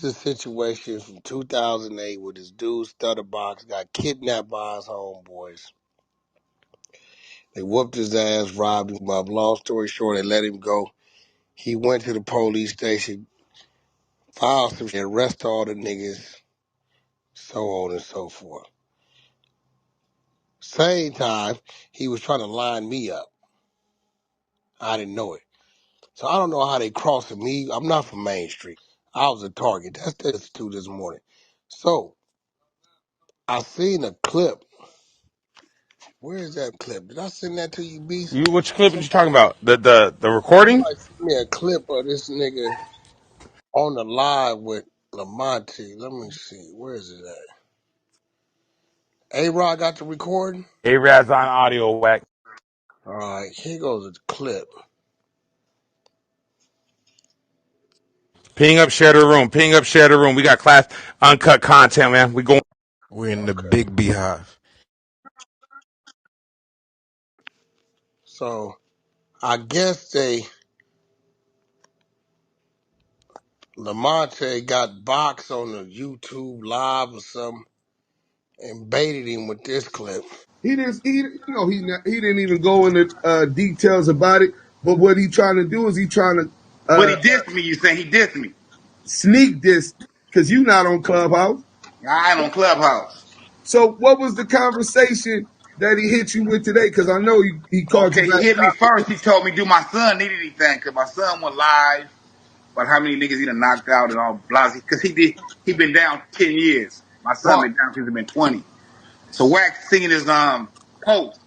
is a situation from 2008 where this dude Studdabox got kidnapped by his homeboys. They whooped his ass, robbed him up. Long story short, they let him go. He went to the police station, filed some shit, arrested all the niggas, so on and so forth. Same time, he was trying to line me up. I didn't know it. So I don't know how they crossing me. I'm not from Main Street. I was a target. That's the institute this morning. So I seen a clip. Where is that clip? Did I send that to you, Beast? Which clip are you talking about? The recording? Somebody sent me a clip of this nigga on the live with Lamonte. Let me see. Where is it at? A-Rod got the recording? A-Rad's on audio, Wack. All right, here goes the clip. Ping up, share the room. Ping up, share the room. We got class uncut content, man. We going. We're in the Okay. big beehive. So I guess Lamonte got Box on the YouTube live or something and baited him with this clip. He didn't. He didn't even go into details about it. But what he trying to do is he trying to But he dissed me. You saying he dissed me? sneak this because you not on Clubhouse. I ain't on Clubhouse. So what was the conversation that he hit you with today? Because I know he called you Okay, he back. hit me first. He told me do my son need anything because my son went live about how many niggas he done knocked out and all blasé. Because he been down 10 years. My son Right. been down since he been 20. So Wack singing his post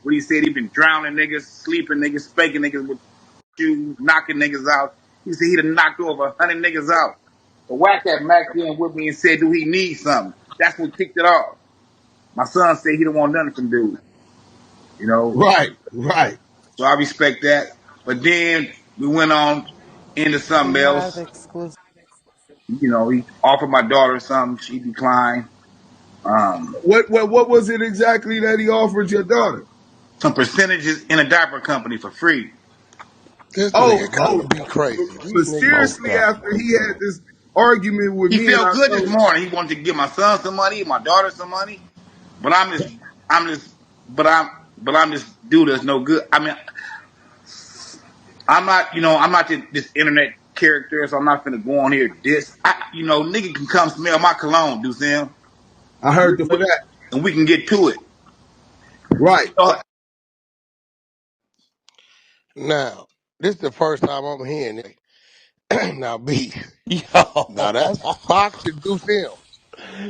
where he said he been drowning niggas, sleeping niggas, spanking niggas with shoes, knocking niggas out. He said he done knocked over 100 niggas out. So Wack had Mac in with me and said, do he need something? That's what kicked it off. My son said he don't want nothing from dude. You know, Right. so I respect that. But then we went on into something else. You know, he offered my daughter something, she declined. What was it exactly that he offered your daughter? Some percentages in a diaper company for free. This nigga Oh. gotta be crazy. These But niggas is seriously, nuts, after he had this argument with He me, and felt I good this know. morning. He wanted to give my son some money, my daughter some money. But I'm just, but I'm this dude that's no good. I mean, I'm not this internet character, so I'm not gonna go on here nigga can come smell my cologne, do Sam, I heard for that. and we can get to it. Right. Now, this is the first time I'm hearing it. Now, B. Now, Yo. that's Fox and Do Films.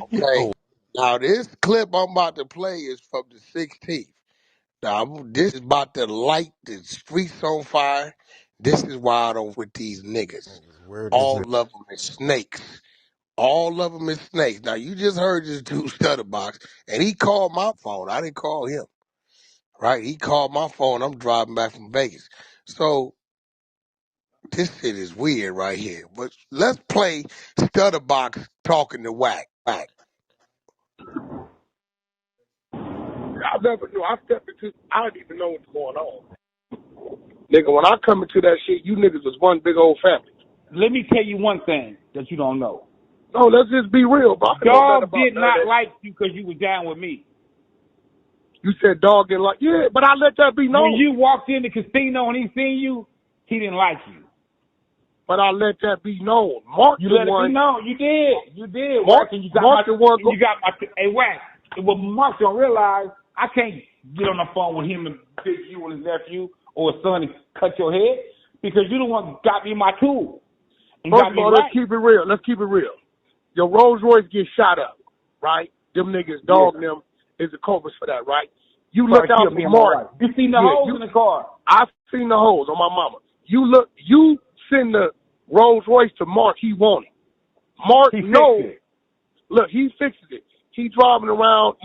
Okay. Yo. Now, this clip I'm about to play is from the 16th. Now, this is about to light the streets on fire. This is why I don't with these niggas. Weird as All hell. of them is snakes. All of them is snakes. Now, you just heard this dude Studdabox, and he called my phone. I didn't call him. Right? He called my phone. I'm driving back from Vegas. So, this shit is weird right here. But let's play Studdabox talking to Wack. Wack. I never knew. I stepped into, I didn't even know what's going on. Nigga, when I come into that shit, you niggas was one big old family. Let me tell you one thing that you don't know. No, let's just be real, bro. Dog did not like you because you was down with me. You said dog didn't like, yeah, but I let that be known. When you walked in the casino and he seen you, he didn't like you. But I let that be known. Mark You the let one. it be known. You did. You did. Mark, Wack, and you got Mark the one. you got my. Hey, Wack. What Mark don't realize, I can't get on the phone with him and big you and his nephew or his son and cut your head because you the one who got me my tool. First of all, let's keep it real. Let's keep it real. Your Rolls Royce gets shot up, right? Them niggas, dog, them is the culprits for that, right? You look out for Mark. You seen the holes in the car. I've seen the holes on my mama. You send the Rolls Royce to Mark, he want it. Mark knows. Look, he fixes it. He driving around,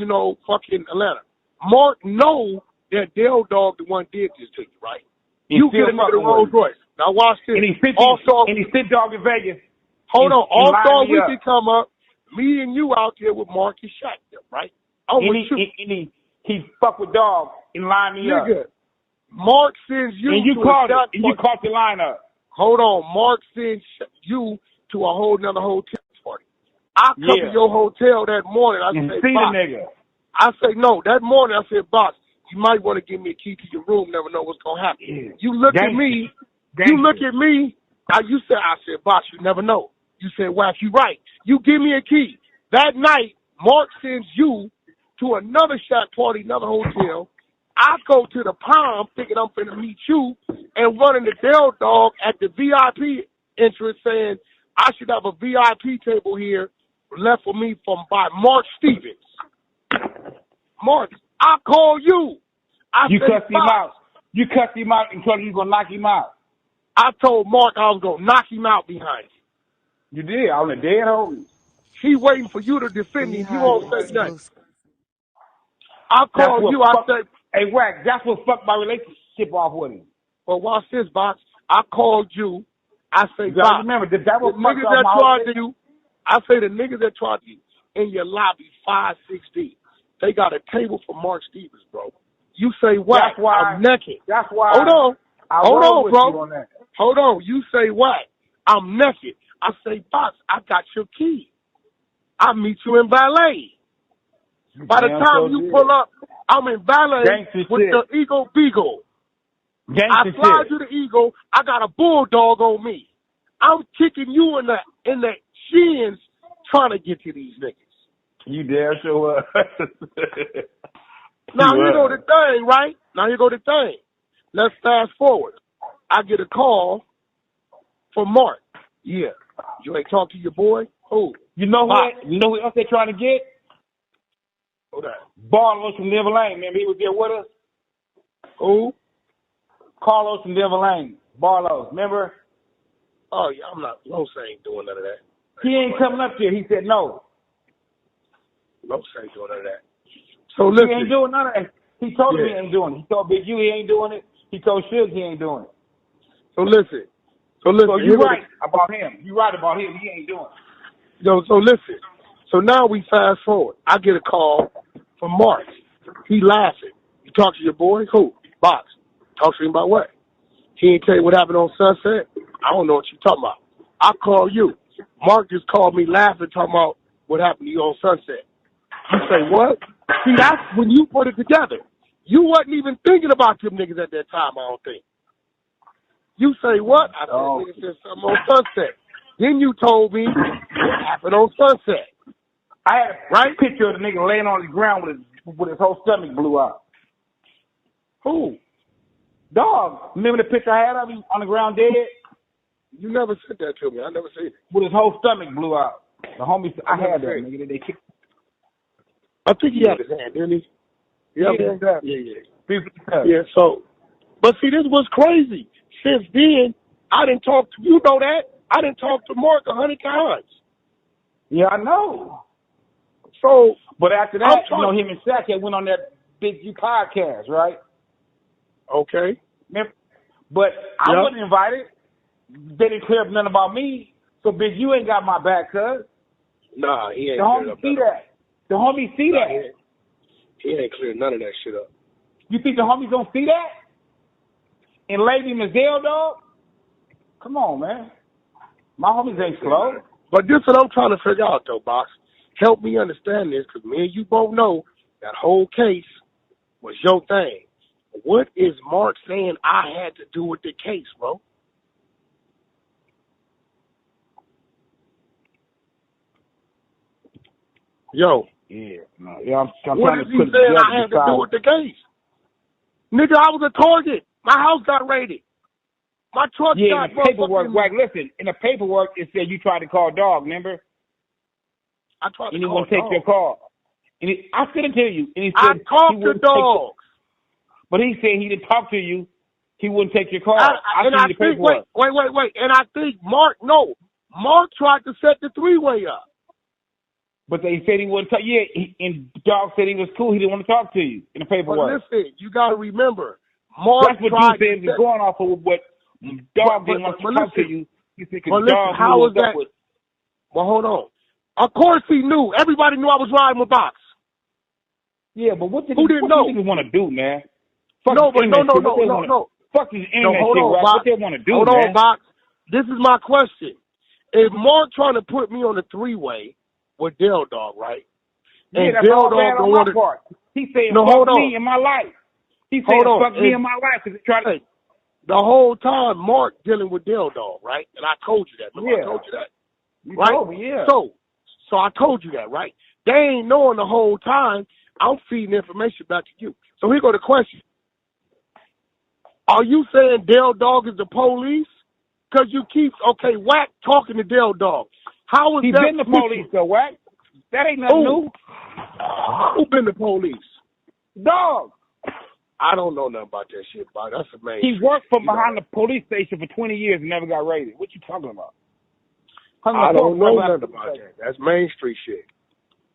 fucking Atlanta. Mark know that Dale Dog the one did this to you, right? You get him the Rolls Royce. Now watch this. And he sent dog in Vegas. Hold on. All-Star Weekend come up. Me and you out there with Mark and Shaq, right? He fuck with dog and line me up. Mark sends you and you to caught a it. And you caught the lineup. Hold on. Mark sends you to a whole nother hotel I come to your hotel that morning. I and say, see Box. the nigga. I say, no. That morning, I said, Box, you might want to give me a key to your room. Never know what's going to happen. Yeah. You look at me. You look at me. I said, Box, you never know. You said, Wack, you right. You give me a key. That night, Mark sends you to another shot party, another hotel. I go to the Palm thinking I'm finna meet you and running the Dell Dog at the VIP entrance saying I should have a VIP table here left for me by Mark Stevens. Mark, I call you. You cussed him out. You cussed him out and told him you were going to knock him out. I told Mark I was going to knock him out behind you. You did. On the dead hole. He waiting for you to defend him. You won't say nothing. I called you. I said, hey, Wack, that's what fucked my relationship off with him. Well, watch this, Box. I called you. I say, Box, remember, that was the niggas that tried to you, I say the niggas that tried to you in your lobby 5, 6 deep, they got a table for Mark Stevens, bro. You say, Wack, I'm naked. That's why. Hold on, bro. On that. Hold on. You say, Wack, I'm naked. I say, Box, I got your key. I meet you in valet. By the time you pull up, I'm in valet with the Eagle Beagle. I fly to the Eagle. I got a bulldog on me. I'm kicking you in the shins trying to get to these niggas. You damn sure was. Now, here go the thing, right? Now, here go the thing. Let's fast forward. I get a call from Mark. Yeah. You ain't talk to your boy? Who? You know what? You know what else they trying to get? Who that? Barlos from Never Lane. Remember he was there with us? Who? Carlos from Never Lane. Barlos. Remember? Oh, yeah, Los ain't doing none of that. He ain't coming up here. He said no. Los ain't doing none of that. So listen. He ain't doing none of that. He told me he ain't doing it. He told Big U he ain't doing it. He told Suge he ain't doing it. So listen. So you right about him. You right about him. He ain't doing it. Yo, so listen. So now we fast forward. I get a call from Mark. He laughing. You talk to your boy? Who? Box. Talk to him about what? He ain't tell you what happened on Sunset? I don't know what you talking about. I call you. Mark just called me laughing, talking about what happened to you on Sunset. You say, what? See, that's when you put it together. You wasn't even thinking about them niggas at that time, I don't think. You say, what? I said, nigga said something on Sunset. Then you told me what happened on Sunset. I had a picture of the nigga laying on the ground with his whole stomach blew out. Who? Dog. Remember the picture I had of him on the ground dead? You never sent that to me. I never seen it. With his whole stomach blew out. The homies, I had that nigga. They kicked. I think he had his hand, didn't he? Yeah. Yeah, so. But see, this was crazy. Since then, I didn't talk to, you know that? I didn't talk to Mark 100 times. Yeah, I know. So. But after that, you know, him and Shaq had went on that Big U podcast, right? Okay. Remember? But I wasn't invited. They didn't clear up nothing about me. So Big U ain't got my back, cuz. Nah, he ain't. The homies see that. The homies see that. He ain't cleared none of that shit up. You think the homies don't see that? And Lady Mazel, dog? Come on, man. My homies ain't slow. But this is what I'm trying to figure out, though, Box. Help me understand this, because me and you both know that whole case was your thing. What is Mark saying I had to do with the case, bro? Yo. Yeah. I'm what trying is to he put saying I had to do with the case? Nigga, I was a target. My house got raided. My truck got... Yeah, in the paperwork, Wack, listen, in the paperwork, it said you tried to call Dog, remember? I tried to and he call won't take Dog. your call. And I couldn't tell you. And he said I talked to Dog. But he said he didn't talk to you. He wouldn't take your call. Wait. And I think Mark tried to set the three-way up. But they said he wouldn't talk. Yeah, and Dog said he was cool. He didn't want to talk to you in the paperwork. But listen, you got to remember, Mark That's what tried you said was going off of what Dog didn't want to talk to you. You think Dog how was that? Well, hold on. Of course he knew. Everybody knew I was riding with Box. Yeah, but what did Who didn't know? What want to do, man? No. Fuck this internet shit, right? What they want to do, Hold on, Box. This is my question. If Mark trying to put me on the three-way, with Dell Dog, right? Yeah, And that's Dell all bad Dog on don't my want to. part. He said, No, fuck hold on. me in my life. He said, Hold on. fuck me in my life because he tried to. Hey, the whole time Mark dealing with Dell Dog, right? And I told you that. Remember I told you that? You right? told me, yeah. So I told you that, right? They ain't knowing the whole time I'm feeding information back to you. So here go the question. Are you saying Dell Dog is the police? Because you keep, Wack talking to Dell Dog. How is he that? He been the police, though, Wack. That ain't nothing new. Who been the police? Dog. I don't know nothing about that shit, bro. That's a main. He worked from behind the police station for 20 years and never got raided. What you talking about? I don't know nothing about that. That's Main Street shit.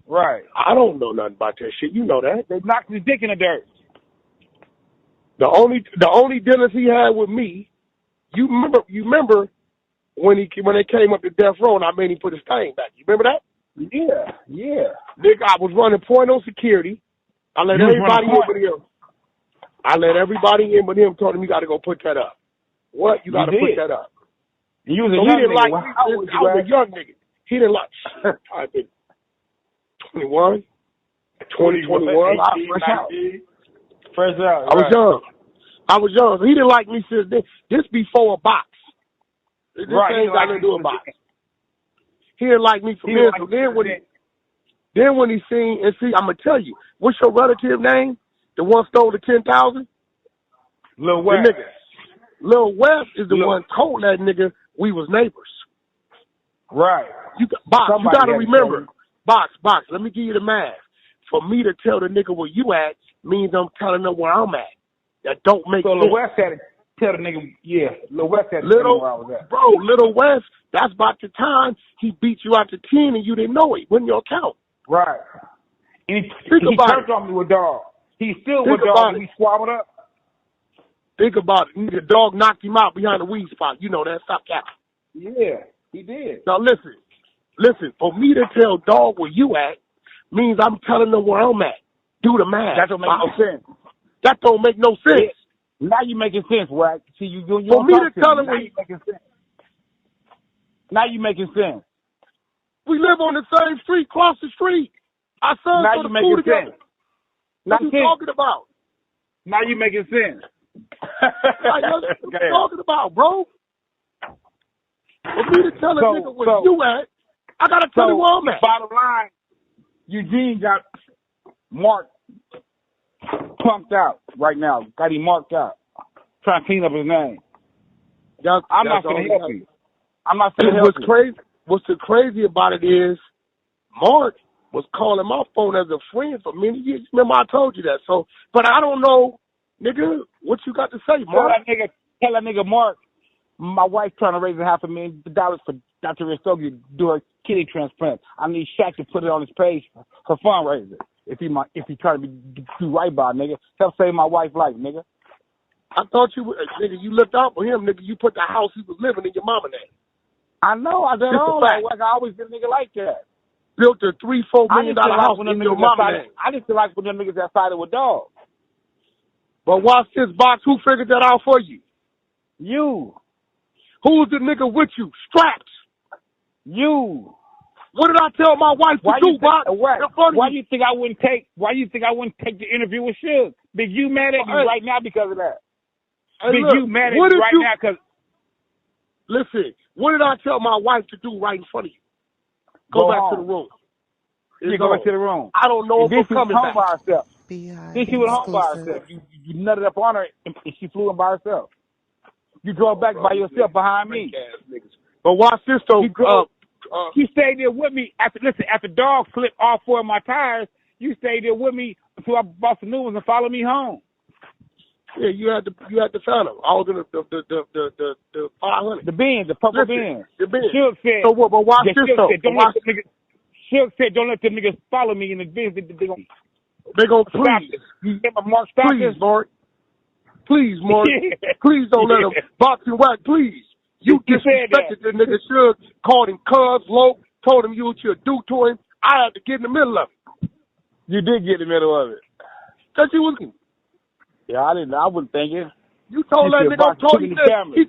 Right. I don't know nothing about that shit. You know that. They knocked his dick in the dirt. The only dealings he had with me, you remember when they came up to death row and I made him put his thing back. You remember that? Yeah. Nigga, I was running point on security. I let everybody in but him. I let everybody in but him. Told him you got to go put that up. What? You got to put that up. You was a so young he didn't nigga. like me. I was a young nigga. He didn't like. I've been 21, 20, 21. I was fresh out. Fresh out. I was young. So he didn't like me since then. This before a box. This ain't got nothing to do with a box. He didn't like me from then. So then when he seen, and see, I'm going to tell you, what's your relative name? The one stole the 10,000? Lil West. Lil West is the one told that nigga we was neighbors. Right. You got to remember. Box, let me give you the math. For me to tell the nigga where you at means I'm telling them where I'm at. That don't make sense. So Lil West had to tell the nigga, Lil West had to tell him where I was at. Bro, Lil West, that's about the time he beat you out to 10 and you didn't know it. Wasn't your account. Right. And he turned on me with dog. He still with dog and we squabbled up. Think about it. The dog knocked him out behind the weed spot. You know that. Stop capping. Yeah, he did. Now listen. For me to tell dog where you at means I'm telling them where I'm at. Do the math. That don't make no sense. That don't make no sense. Yeah. Now you making sense, Wack. See, you for me to tell him now you making sense. Now you making sense. We live on the same street, cross the street. Our sons go to school together. What you talking about? Now you making sense. What you talking about, bro? For me to tell a nigga where you at, I gotta tell you where I'm at. Bottom line, Eugene got marked, punked out right now. Got him marked out. Trying to clean up his name. I'm not gonna help you. I'm not gonna help you. What's the crazy about it is, Mark was calling my phone as a friend for many years. Remember I told you that. So, but I don't know, nigga, what you got to say, Mark? Tell that nigga Mark, my wife's trying to raise $500,000 for Dr. Ristogi to do her kidney transplant. I need Shaq to put it on his page for fundraiser. If he try to do right by, nigga, help save my wife's life, nigga. I thought you looked out for him, nigga. You put the house he was living in your mama name. I know. I done all that. Like, I always been a nigga like that. Built a $3-4 million house in your mama name. I just feel like when them niggas that sided with dogs. But watch this, Box. Who figured that out for you? You. Who's the nigga with you? Straps. You. What did I tell my wife to do, Box? Why you think I wouldn't take the interview with Suge? Big, you mad at me right now because of that. Big, you mad at me right now because. Listen, what did I tell my wife to do right in front of you? Go back to the room. Go back to the room. I don't know if she's coming back. By herself. Then she went home by herself. You nutted up on her and she flew in by herself. You drove back by yourself behind me. But watch this though. She stayed there with me after dog flipped all 4 of my tires. You stayed there with me until I bought some new ones and followed me home. Yeah, you had to find them. I was in the 500. The Benz, the purple Benz. The Benz. Suge said. So what? But watch this though. Suge said, "Don't let them niggas follow me in the Benz. They gonna please. You remember Mark? Stop please, Mark. Please, Mark. Please don't let them box and Wack. Please. You disrespected the nigga. Suge called him cuz, low, told him you what you do to him. I had to get in the middle of it. You did get in the middle of it. Cause you was. Yeah, I wouldn't think it. You told that nigga I'm talking to. He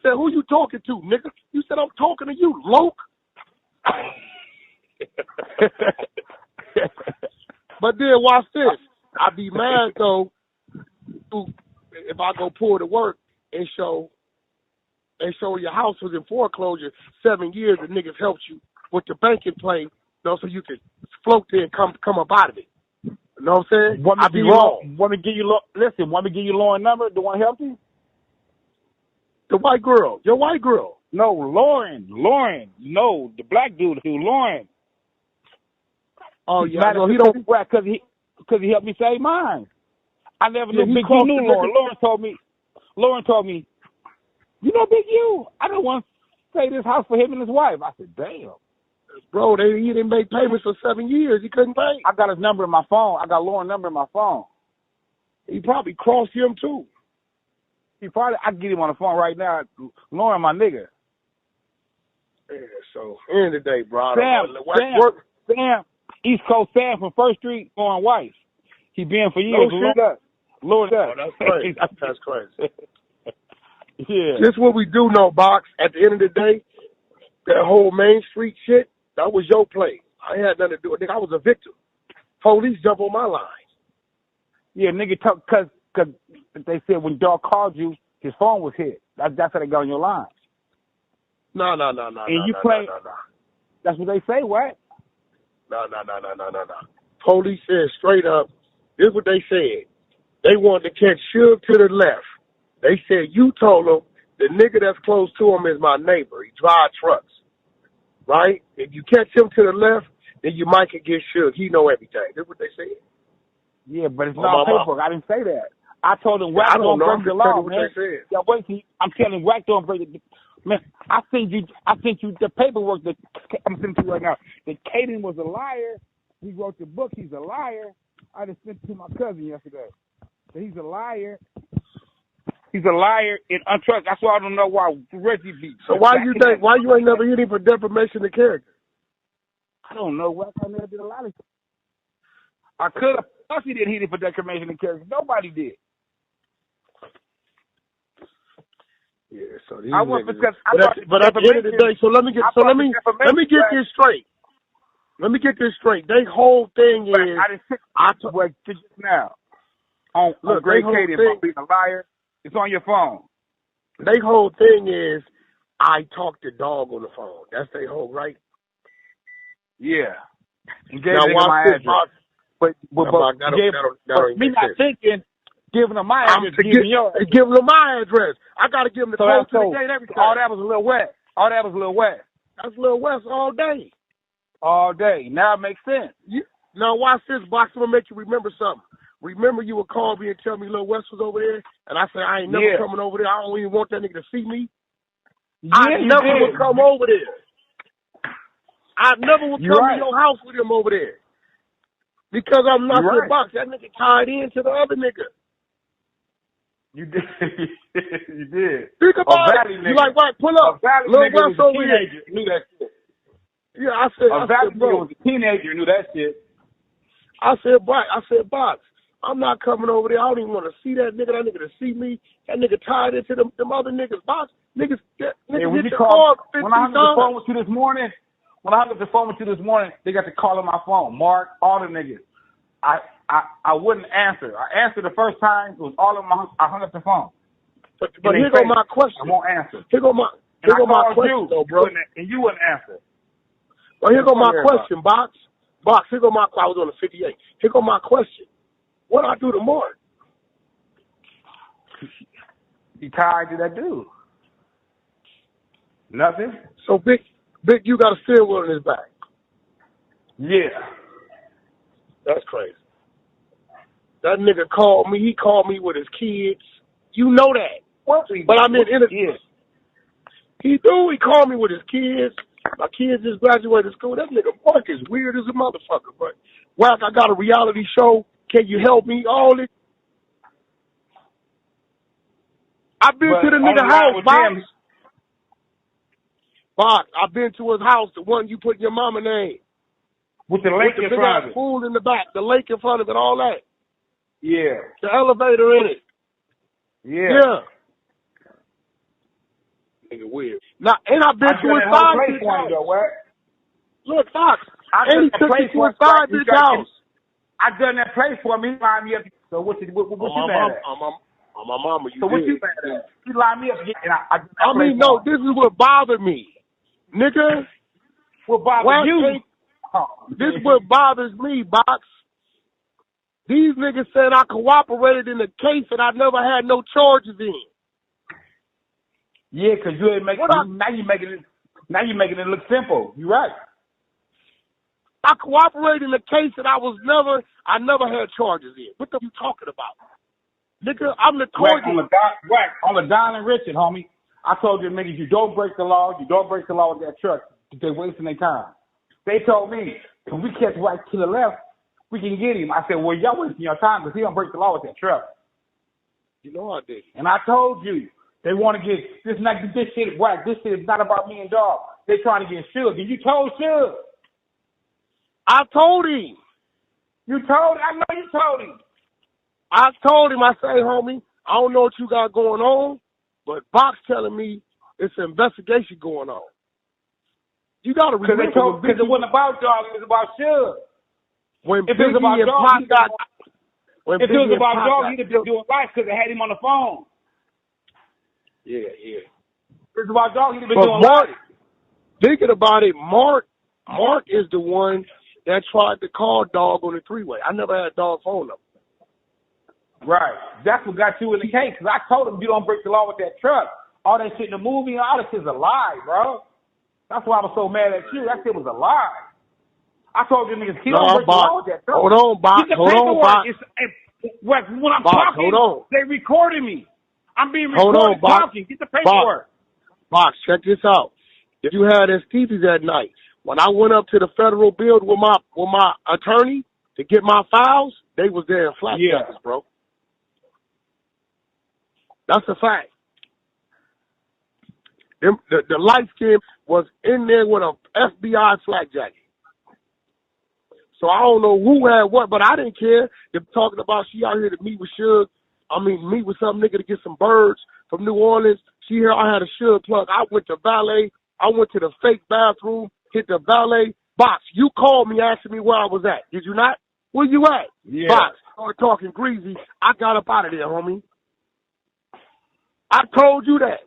said, who you talking to, nigga? You said I'm talking to you, loke. But then watch this. I be mad though if I go pull to work and show your house was in foreclosure 7 years and niggas helped you with the banking play, you know, so you could float there and come up out of it. You know what I'm saying? I be wrong. Want me to give you Lauren number? Do want to help you? The white girl. Your white girl. No, Lauren. No, the black dude, Lauren. Oh yeah, no, he don't. Because he helped me save mine. I never knew Big U knew Lauren. Lauren told me, you know Big U? I don't want to say this house for him and his wife. I said, damn. Bro, he didn't make payments for 7 years. He couldn't pay. I got his number in my phone. I got Lauren's number in my phone. He probably crossed him too. I can get him on the phone right now. Lauren, my nigga. Yeah, so end of the day, bro. Sam, East Coast Sam from First Street, Lauren Weiss. He been for years. Lord, that's crazy. That's crazy. Yeah. This what we do know, Box. At the end of the day, that whole Main Street shit, that was your play. I had nothing to do with it. Nigga, I was a victim. Police jump on my line. Yeah, nigga, because they said when dog called you, his phone was hit. That's how they got on your line. No. And you claim that's what they say, what? No. Police said straight up, this is what they said. They wanted to catch Suge to the left. They said you told them the nigga that's close to him is my neighbor. He drives trucks. Right? If you catch him to the left, then you might could get Suge. He know everything. That's what they said. Yeah, but it's not paperwork. I didn't say that. I told him Wack don't break the law, man. Yeah, wait, I'm telling Wack don't break the man. I sent you the paperwork that I'm sending to you right now. That Caden was a liar. He wrote the book. He's a liar. I just sent it to my cousin yesterday. That he's a liar. He's a liar and untrustworthy. That's why I don't know why Reggie beat. So why you ain't never hit him for defamation of character? I don't know. Wack I never did a lot of shit. I could have. Plus, he didn't hit it for defamation of character. Nobody did. Yeah, so I went because. But at the end of the day, so let me get this straight. Let me get this straight. Their whole thing is. I told just now. On Great Katie about being a liar. It's on your phone. Their whole thing is, I talked to dog on the phone. That's their whole right. Yeah. And gave now watch my this, address. But me not thinking, giving them my address, giving them my address. I got to give them the code to the gate every time. All that was a little wet. That's Lil West all day. All day. Now it makes sense. Now watch this, Box. I'm going to make you remember something. Remember you would call me and tell me Lil West was over there, and I said, I ain't never coming over there. I don't even want that nigga to see me. I never would come over there. I never would come to your house with him over there. Because I'm not the Box. That nigga tied into the other nigga. You did. You did. Think about it. You like, what? Pull up. Lil West over here. Knew that shit. Yeah, I said, bro. Was a teenager knew that shit. I said, Box. I'm not coming over there. I don't even want to see that nigga to see me. That nigga tied into them other niggas. Box. Niggas hit the car 50 When I hung up the phone with you this morning, they got to call on my phone. Mark, all the niggas. I wouldn't answer. I answered the first time. It was all of them. I hung up the phone. But here go my question. I won't answer. Here go my question, though, bro. And you wouldn't answer. Well, here go my question, Box. Box, here go my. I was on the 58. Here go my question. What I do to Mark? He tied to that dude. Nothing. So big, you got a steering wheel in his back. Yeah. That's crazy. That nigga called me. He called me with his kids. You know that. But I mean, he do. He called me with his kids. My kids just graduated school. That nigga Mark is weird as a motherfucker. But Wack, I got a reality show. Can you help me? All this. I've been to the nigga house, Box. Box, I've been to his house, the one you put in your mama name. With the lake in front of it. Pool in the back, the lake in front of it, all that. Yeah. The elevator in it. Yeah. Nigga weird. Now, and I've been to his side. Look, Fox, done he that took place you to for his side bitch house. I done that place for him. He lined me up. So what you mad at? On my mama, you So what did. you mad at? He lined me up again, and I done that place no, for him. this is what bothered me. Nigga, What bothered you? This is what bothers me, Box. These niggas said I cooperated in the case and I never had no charges in. Yeah, because you ain't making now you making it look simple. You right. I cooperated in the case that I never had charges in. What the you talking about? Nigga, I'm the target. Wack on the Don and Richard, homie. I told you niggas, you don't break the law. You don't break the law with that truck. They're wasting their time. They told me, if we catch Wack to the left, we can get him. I said, well, y'all wasting your time because he don't break the law with that truck. You know I did. And I told you, they want to get this shit Wack. This shit is not about me and dog. They trying to get Suge. And you told Suge. I told him. I know you told him. I told him, I say, homie, I don't know what you got going on, but Box telling me it's an investigation going on. You got to remember. Because it wasn't about dog, it was about Suge. If it was about dog, he'd have been doing life because they had him on the phone. Yeah. If it was about dog, he'd have been doing life. Thinking about it, Mark is the one that tried to call Dog on the three-way. I never had Dog phone number. Right. That's what got you in the case. Because I told him you don't break the law with that truck. All that shit in the movie, all that shit's a lie, bro. That's why I was so mad at you. That shit was a lie. I told you niggas, he don't break the law with that truck. Hold on, Box. Hold on, Box. When I'm talking, they recorded me. I'm being recorded talking. Get the paperwork. Box, check this out. You had STDs that night. When I went up to the federal building with my attorney to get my files, they was there in flat jackets, bro. That's a fact. The light skin was in there with a FBI flag jacket. So I don't know who had what, but I didn't care. They're talking about she out here to meet with Suge. Meet with some nigga to get some birds from New Orleans. She here, I had a Suge plug. I went to valet. I went to the fake bathroom, hit the valet. Box, you called me asking me where I was at. Did you not? Where you at? Yeah. Box, started talking greasy. I got up out of there, homie. I told you that.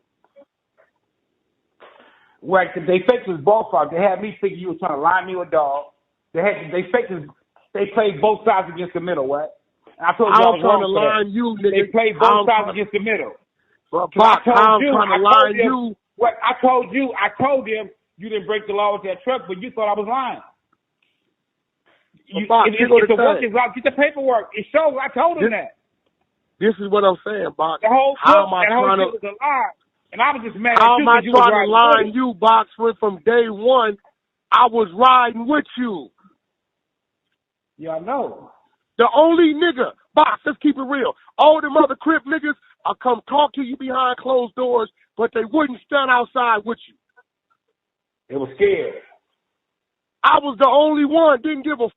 Right, they faked this ballpark. They had me thinking you were trying to line me with dog. They played both sides against the middle, right? And I told you I was trying to line you, nigga. They played both sides against the middle. But Box, I'm trying to line you. What I told them you didn't break the law with that truck, but you thought I was lying. If the work is out, get the paperwork. It shows. I told him that. This is what I'm saying, Box. The whole book, that whole shit was a lie. And I was just mad at you. How am I trying to line you, Box? When from day one, I was riding with you. Yeah, I know. The only nigga, Box, let's keep it real. All them other Crip niggas, I come talk to you behind closed doors, but they wouldn't stand outside with you. They were scared. I was the only one, didn't give a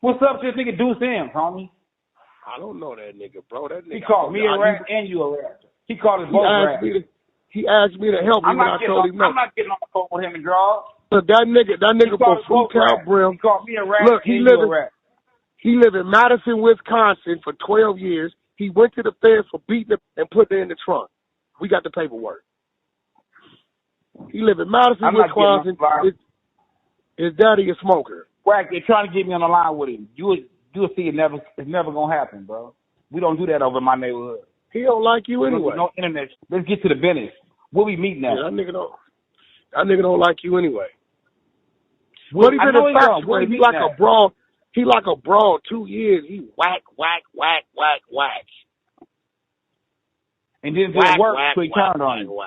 What's up to this nigga Deuce M, homie? I don't know that nigga, bro. That nigga. He called me a rat and you a rat. He called us both rats. He asked me to help him, and I told him no. I'm not getting on the phone with him and draw. Look, that nigga for Fruit Cow Brim. He called me a rat. Look, he lived in Madison, Wisconsin for 12 years. He went to the feds for beating him and put it in the trunk. We got the paperwork. He lived in Madison, Wisconsin. His daddy a smoker. Wack, they're trying to get me on the line with him. You'll see it's never gonna happen, bro. We don't do that over in my neighborhood. He don't like you anyway. No internet. Let's get to the business. Where we meeting at? Yeah, that nigga don't like you anyway. What he been infatuated? He like a broad. He like a broad 2 years. He whack. And then it didn't work, so he turned on you.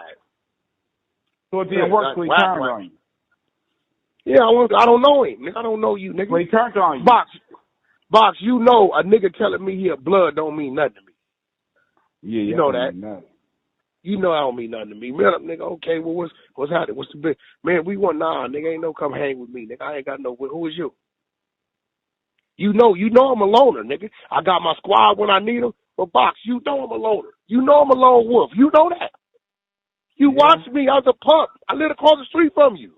So it didn't work, so he turned on you. Yeah, I don't know him. Nigga, I don't know you, nigga. Well, he turned on you. Box, you know a nigga telling me he a blood don't mean nothing to me. Yeah, you know that. You know I don't mean nothing to me. Man, nigga, okay, well, what's happening? What's the big? Man, we want, nigga, ain't no come hang with me, nigga. I ain't got no, who is you? You know I'm a loner, nigga. I got my squad when I need them, but Box, you know I'm a loner. You know I'm a lone wolf. You know that. You watched me. I was a punk. I lived across the street from you.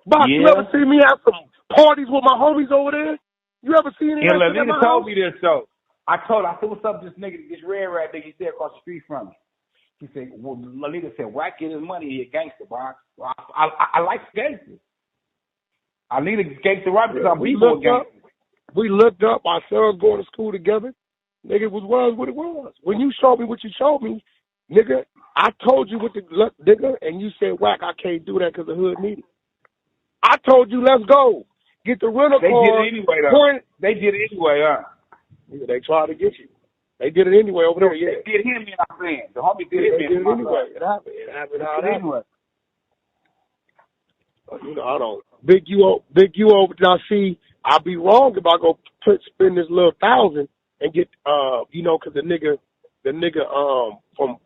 Box, you ever Yeah. see me at some parties with my homies over there? You ever see any of And that shit at Lalita my told house? me this though. I said, what's up with this nigga, this red rat nigga he said across the street from me? He said, well, Lalita said, Wack get his money, he a gangster, Box. Well, I like gangsters. I need a gangster right because I'm B-boy gangster. We looked up, our sons going to school together. Nigga, it was what it was. When you showed me what you showed me, nigga, I told you what the look, nigga, and you said, Wack, I can't do that because the hood need it. I told you, let's go. Get the rental They did car. it anyway, though. Point. They did it anyway, huh? Nigga, they tried to get you. They did it anyway over there, yeah. They did him in our friend. The homie did They him did in it my anyway. friend. It happened. It happened how it happened. Anyway. You know, I don't. Big you over. Now, see, I'd be wrong if I go spend this little $1,000 and get, you know, because the nigga, from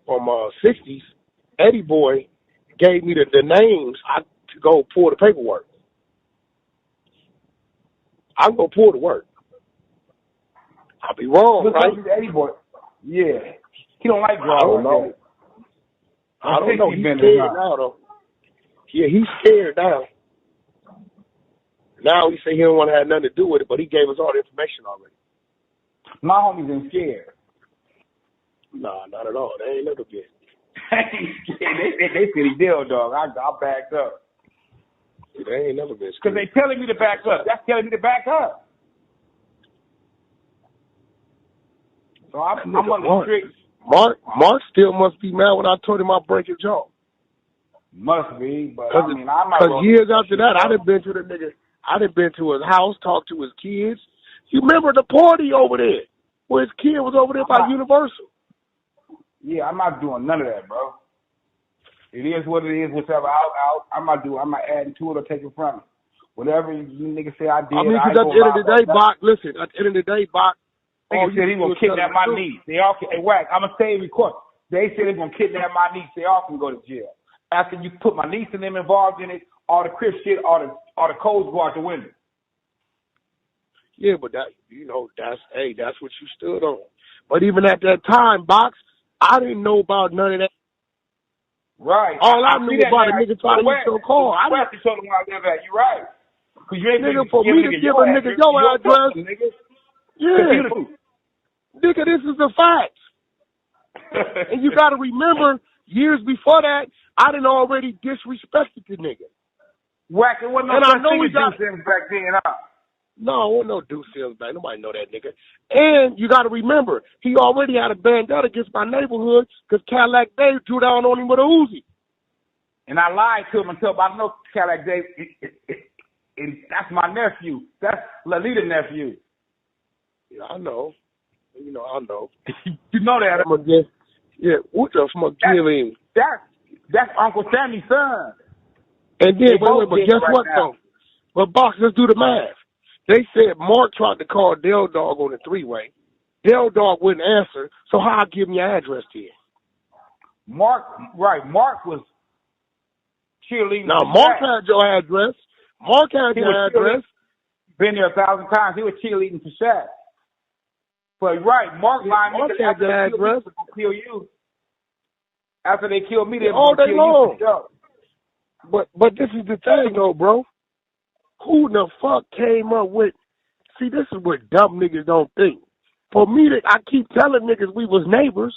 60s, Eddie Boy, gave me the names. I to go pull the paperwork. I'm gonna pull the work. I'll be wrong, What's right? up with Eddie Boy? Yeah. He don't like I draws don't like know. that. I don't know. He's Vendors, scared now, though. Yeah, he's scared now. Now he say he don't want to have nothing to do with it, but he gave us all the information already. My homies ain't scared. Nah, not at all. They ain't never been. they said he did, dog. I backed up. They ain't never been Because scared. they telling me to back up. That's telling me to back up. So I'm under strict. Mark still must be mad when I told him I break his jaw. Must be, but I mean, I'm not. Because years after that, I done been to the nigga. I done been to his house, talked to his kids. You remember the party over there where his kid was over there by Universal? Yeah, I'm not doing none of that, bro. It is what it is. Whichever I'm not adding to it or taking from it. Whatever you niggas say I did. I mean, because at the end of the day, Bach, listen. At the end of the day, Bach. Nigga said he gonna kidnap my niece. They all can. Hey, Wack, I'm gonna say record. They said they're gonna kidnap my niece. They all can go to jail. After you put my niece and them involved in it, all the Crip shit, all the codes go out the window. Yeah, but that, you know, that's what you stood on. But even at that time, Box, I didn't know about none of that. Right. All I knew about a nigga trying to get your car. I didn't have to tell them where I live at. You're right. Cause you ain't nigga, for me to give a nigga your address. Yeah. Nigga, this is the facts. And you got to remember, years before that, I done already disrespected the nigga. Wack, it wasn't no such thing as Deuce Sims back then, huh? No, it wasn't no Deuce Sims back. Nobody know that nigga. And you got to remember, he already had a bandana against my neighborhood because Cadillac Dave drew down on him with a Uzi. And I lied to him until I know Cadillac Dave, that's my nephew. That's Lalita's nephew. Yeah, I know. You know, I know. You know that. What the fuck give him? That's Uncle Sammy's son. And then, but guess what, though? But, Box, let's do the math. They said Mark tried to call Del Dog on the three-way. Del Dog wouldn't answer, so how I give him your address to you? Mark was cheerleading. Now, Mark had your address. Mark had your address. Been there 1,000 times. He was cheerleading for Shaq. But, right, Mark lied me because after they kill me, they're going to kill you. After they kill me, they're going to kill you for sure. But this is the thing, though, bro. Who the fuck came up with? See, this is what dumb niggas don't think. For me I keep telling niggas we was neighbors.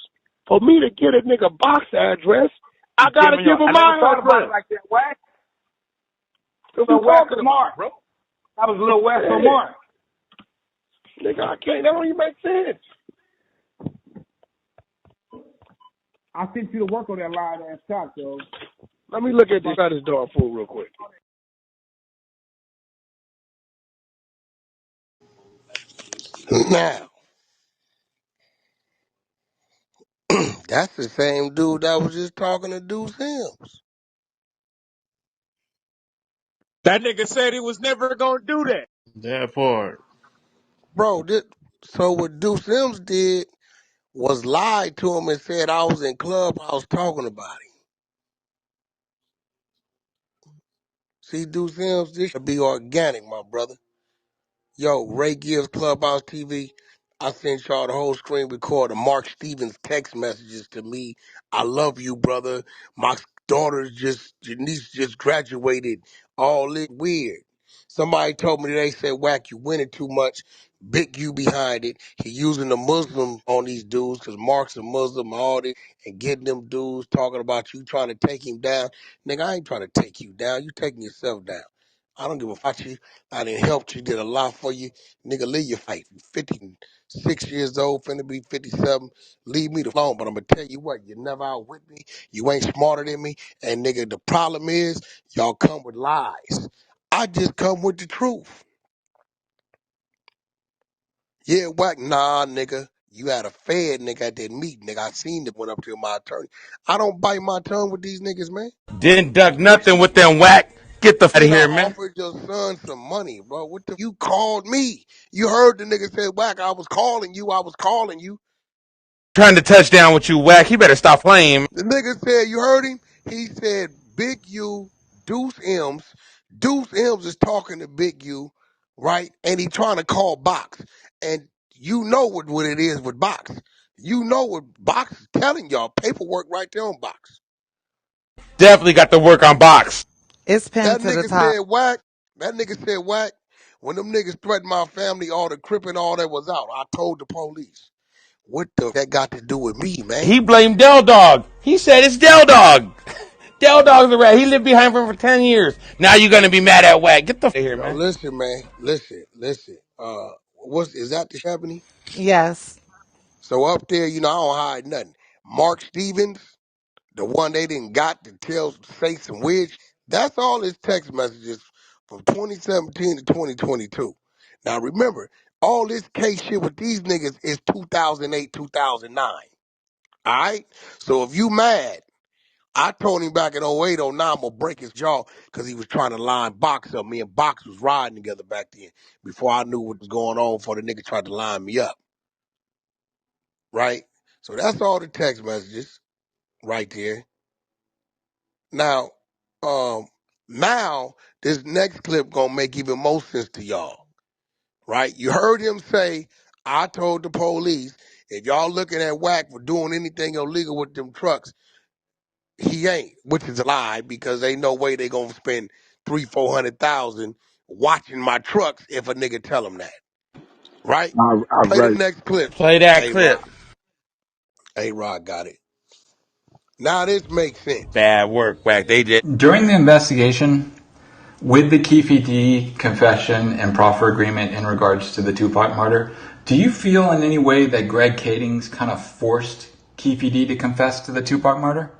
For me to get a nigga Box address, I gotta give him my address. Like that, Wack. Little West of Mark, bro. That was a little West of Mark. Nigga, I can't. That don't even make sense. I sent you to work on that line ass top, though. Let me look at this dog food real quick. Now, that's the same dude that was just talking to Deuce Sims. That nigga said he was never gonna do that. That part. Bro, so what Deuce Sims did was lied to him and said I was in Clubhouse talking about him. See, Deuce Sims, this should be organic, my brother. Yo, Ray Gibbs, Clubhouse TV. I sent y'all the whole screen record of Mark Stevens text messages to me. I love you, brother. My your niece just graduated. all this weird. Somebody told me they said, Wack, you winning too much. Big you behind it. He using the Muslim on these dudes because Mark's a Muslim, all this, and getting them dudes talking about you trying to take him down. Nigga, I ain't trying to take you down. You taking yourself down. I don't give a fuck you. I done helped you, did a lot for you. Nigga, leave your fight. 56 years old, finna be 57. Leave me alone. But I'm gonna tell you what, you never outwit me. You ain't smarter than me. And nigga, the problem is, y'all come with lies. I just come with the truth. Yeah, Wack, nah, nigga. You had a fed nigga at that meeting, nigga. I seen them went up to my attorney. I don't bite my tongue with these niggas, man. Didn't duck nothing with them Wack. Get the f out of Then I here, man. offered your son some money, bro. What the? You called me. You heard the nigga say, Wack, I was calling you. I was calling you. Trying to touch down with you, Wack. He better stop playing. The nigga said, you heard him? He said, Big U, Deuce M's. Deuce M's is talking to Big U, right? And he trying to call Box. And you know what it is with Box. You know what Box is telling y'all. Paperwork right there on Box. Definitely got to work on box. It's pinned That to the nigga top. said, Wack. That nigga said, Wack. When them niggas threatened my family, all the crip and all that was out, I told the police. What the that got to do with me, man? He blamed Del Dog. He said it's Del Dog. Del Dog's a rat. He lived behind him for 10 years. Now you're going to be mad at Wack. Get the f out of here, Yo, man. listen, man. Listen. Is that the Chebony? Yes. So up there, I don't hide nothing. Mark Stevens, the one they didn't got to say some weird. That's all his text messages from 2017 to 2022. Now remember, all this case shit with these niggas is 2008, 2009. All right? So if you mad, I told him back in 08, 09, I'm going to break his jaw because he was trying to line Box up. Me and Box was riding together back then before I knew what was going on before the nigga tried to line me up. Right? So that's all the text messages right there. Now, now this next clip gonna make even more sense to y'all. Right? You heard him say, I told the police, if y'all looking at Wack for doing anything illegal with them trucks, he ain't, which is a lie because ain't no way they gonna spend 300,000-400,000 watching my trucks if a nigga tell them that. Right? I Play the read. next clip. Play that A-Rod. clip. A-Rod got it. Now this makes sense. Bad work, Wack. They did. During the investigation, with the Keefe D confession and proffer agreement in regards to the Tupac murder, do you feel in any way that Greg Kading's kind of forced Keefe D to confess to the Tupac murder?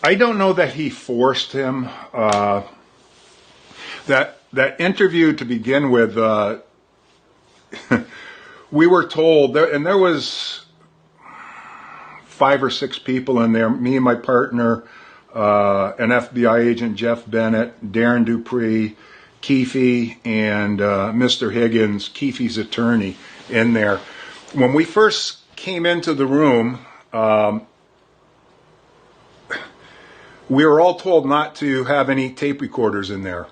I don't know that he forced him. That interview to begin with, we were told, and there was 5 or 6 people in there, me and my partner, an FBI agent, Jeff Bennett, Darren Dupree, Keefe, and Mr. Higgins, Keefe's attorney, in there. When we first came into the room, we were all told not to have any tape recorders in there,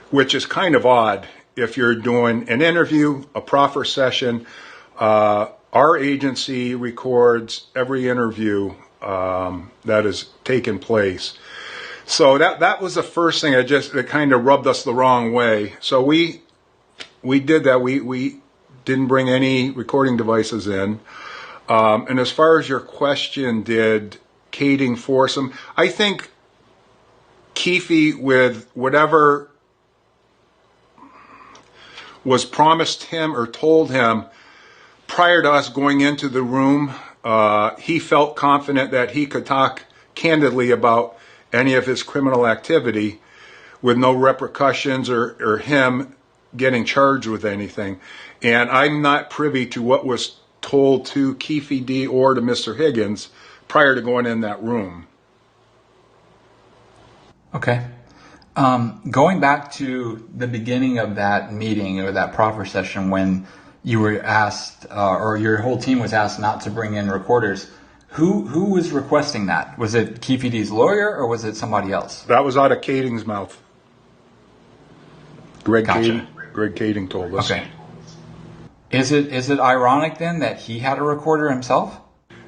which is kind of odd if you're doing an interview, a proffer session. Our agency records every interview that has taken place. So that was the first thing that kind of rubbed us the wrong way. So we did that. We didn't bring any recording devices in. And as far as your question, did Kading force him? I think Keefe, with whatever was promised him or told him prior to us going into the room, he felt confident that he could talk candidly about any of his criminal activity with no repercussions or him getting charged with anything. And I'm not privy to what was told to Keefe D or to Mr. Higgins prior to going in that room. Okay. Going back to the beginning of that meeting or that proffer session when you were asked, or your whole team was asked not to bring in recorders, who was requesting that? Was it Keefe D's lawyer or was it somebody else? That was out of Kading's mouth. Greg Gotcha. Kading told us. Okay. Is it ironic then that he had a recorder himself?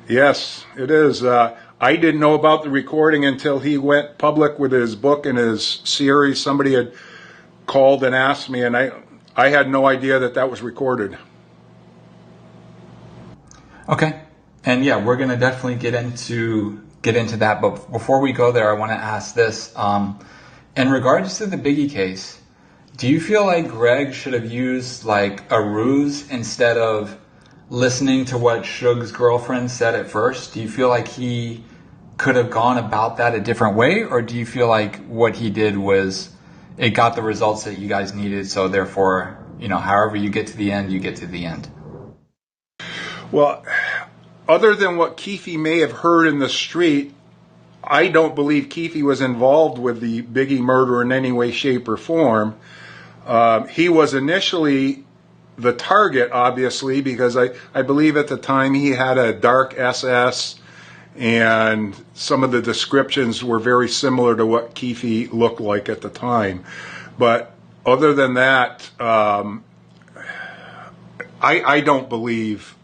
Yes, it is. I didn't know about the recording until he went public with his book and his series. Somebody had called and asked me, and I had no idea that that was recorded. Okay. And yeah, we're going to definitely get into that. But before we go there, I want to ask this. In regards to the Biggie case, do you feel like Greg should have used like a ruse instead of listening to what Suge's girlfriend said at first? Do you feel like he could have gone about that a different way? Or do you feel like what he did was it got the results that you guys needed, so therefore, however you get to the end, you get to the end? Well, other than what Keefe may have heard in the street, I don't believe Keefe was involved with the Biggie murder in any way, shape, or form. He was initially the target, obviously, because I believe at the time he had a dark SS, and some of the descriptions were very similar to what Keefe looked like at the time. But other than that, I don't believe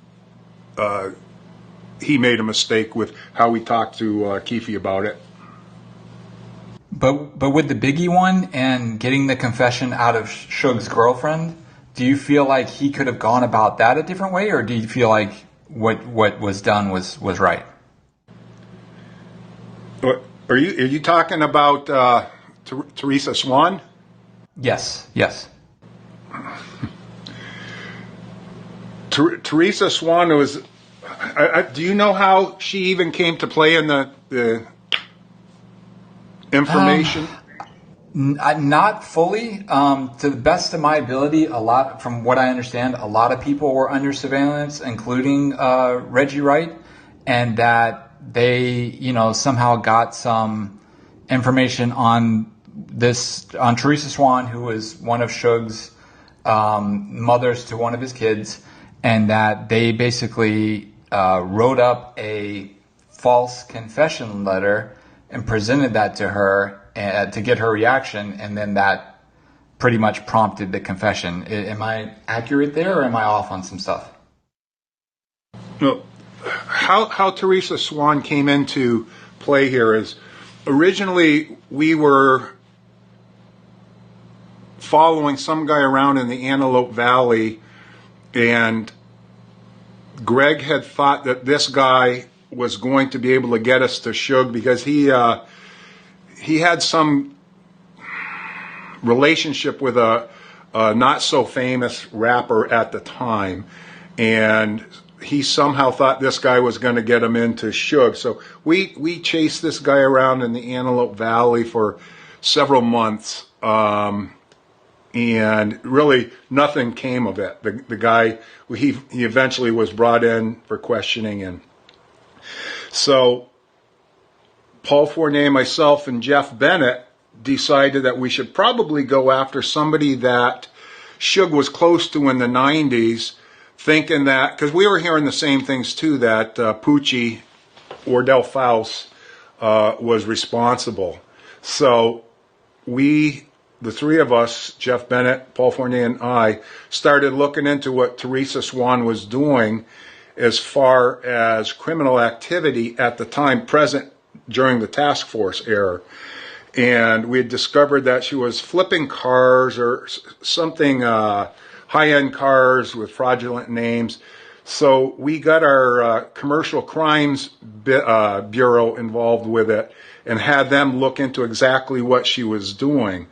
he made a mistake with how he talked to Keefe about it. But with the Biggie one and getting the confession out of Suge's girlfriend, do you feel like he could have gone about that a different way, or do you feel like what was done was right? Are you talking about Teresa Swan? Yes. Teresa Swan was. Do you know how she even came to play in the information? Not fully. To the best of my ability, from what I understand, a lot of people were under surveillance, including Reggie Wright, and that they, somehow got some information on Teresa Swan, who was one of Suge's mothers to one of his kids, and that they basically wrote up a false confession letter and presented that to her to get her reaction, and then that pretty much prompted the confession. Am I accurate there, or am I off on some stuff? No. How Teresa Swan came into play here is originally we were following some guy around in the Antelope Valley, and Greg had thought that this guy was going to be able to get us to Suge because he had some relationship with a not so famous rapper at the time, and he somehow thought this guy was going to get him into Suge. So we chased this guy around in the Antelope Valley for several months, and really nothing came of it. The guy, he eventually was brought in for questioning, and so Paul Fournier, myself, and Jeff Bennett decided that we should probably go after somebody that Suge was close to in the 90s, thinking that, because we were hearing the same things too, that Pucci, Ordell Faust, was responsible. So we, the three of us, Jeff Bennett, Paul Fournier, and I, started looking into what Teresa Swan was doing as far as criminal activity at the time present during the task force era. And we had discovered that she was flipping cars or something, high-end cars with fraudulent names. So we got our commercial crimes bureau involved with it and had them look into exactly what she was doing.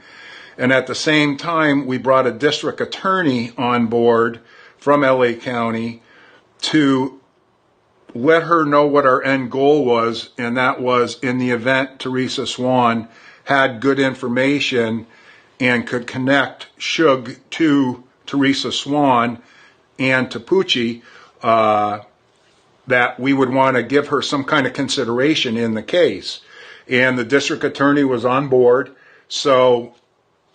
And at the same time, we brought a district attorney on board from LA County to let her know what our end goal was, and that was in the event Teresa Swan had good information and could connect Suge to Teresa Swan and to Pucci, that we would want to give her some kind of consideration in the case. And the district attorney was on board. So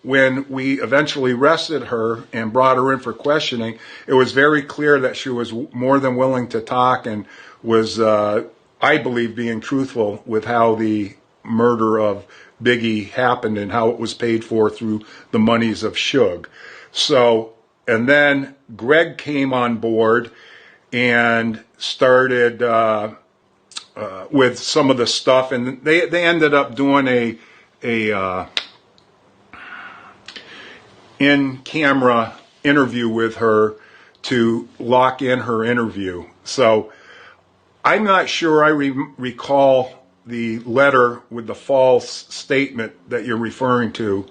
when we eventually arrested her and brought her in for questioning, it was very clear that she was more than willing to talk and was, I believe, being truthful with how the murder of Biggie happened and how it was paid for through the monies of Suge. So, and then Greg came on board and started with some of the stuff, and they ended up doing a in camera interview with her to lock in her interview. So I'm not sure I recall the letter with the false statement that you're referring to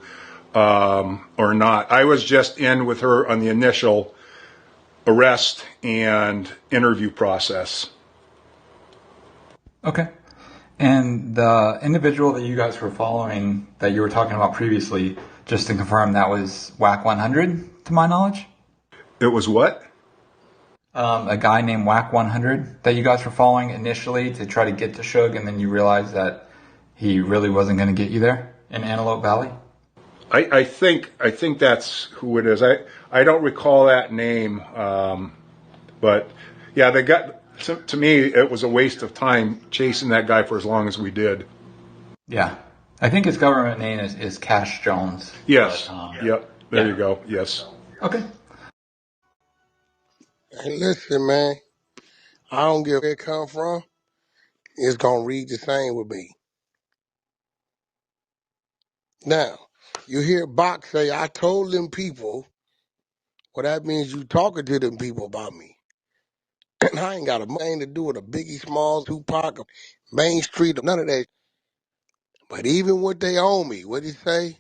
or not. I was just in with her on the initial arrest and interview process. Okay. And the individual that you guys were following that you were talking about previously, just to confirm, that was Wack 100, to my knowledge? It was what? A guy named Wack 100 that you guys were following initially to try to get to Suge, and then you realized that he really wasn't going to get you there in Antelope Valley? I think that's who it is. I don't recall that name, but yeah, they got. To me, it was a waste of time chasing that guy for as long as we did. Yeah. I think his government name is Cash Jones. Yes. But, yep. There you go. Yes. Okay. And listen, man, I don't give a where it come from. It's gonna read the same with me. Now, you hear Bach say, I told them people, well, that means you talking to them people about me. And I ain't got a thing to do with a Biggie Smalls, Tupac, Main Street, none of that. But even what they owe me, what he say?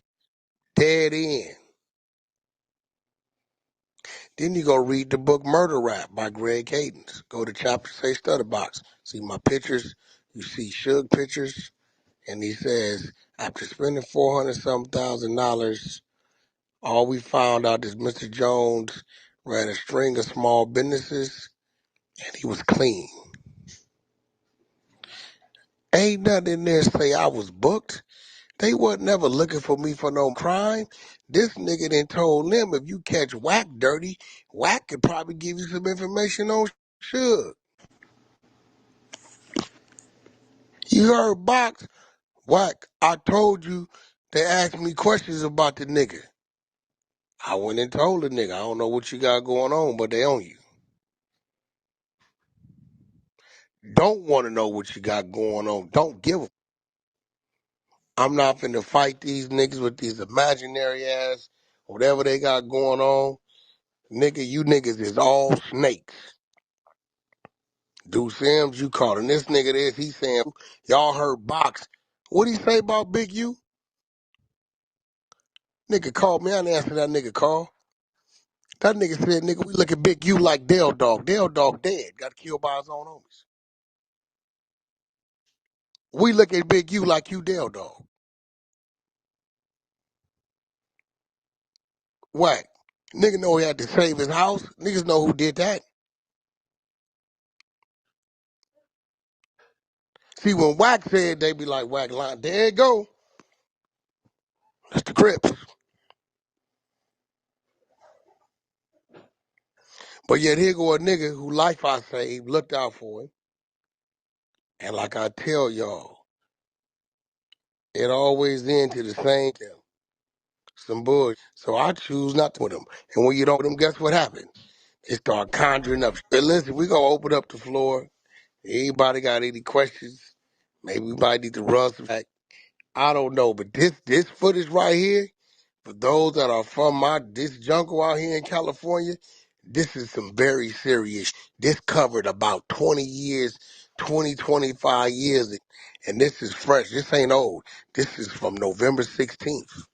Dead end. Then you go read the book Murder Rap by Greg Cadence. Go to chapter say Studdabox. See my pictures. You see Suge pictures. And he says, after spending $400,000, all we found out is Mr. Jones ran a string of small businesses and he was clean. Ain't nothing in there say I was booked. They wasn't never looking for me for no crime. This nigga then told them if you catch Wack dirty, Wack could probably give you some information on Suge. You heard Box? Wack, I told you they asked me questions about the nigga. I went and told the nigga, I don't know what you got going on, but they on you. Don't want to know what you got going on. Don't give a. I'm not finna fight these niggas with these imaginary ass, whatever they got going on. Nigga, you niggas is all snakes. Dude Sims, you calling this nigga this, he saying, y'all heard Box. What he say about Big U? Nigga called me, I didn't answer that nigga call. That nigga said, nigga, we look at Big U like Dale Dog. Dale Dog dead, got killed by his own homies. We look at Big U like you Dale Dog. Whack. Nigga know he had to save his house. Niggas know who did that. See, when Wack said, they be like, Wack line, there you go. That's the Crips. But yet here go a nigga who life I saved, looked out for him. And like I tell y'all, it always ends to the same thing. Some bullshit. So I choose not to with them. And when you don't with them, guess what happens? They start conjuring up. But listen, we gonna open up the floor. Anybody got any questions? Maybe we might need to run some back. I don't know, but this footage right here, for those that are from this jungle out here in California, this is some very serious. This covered about 20 years, 25 years, and this is fresh. This ain't old. This is from November 16th.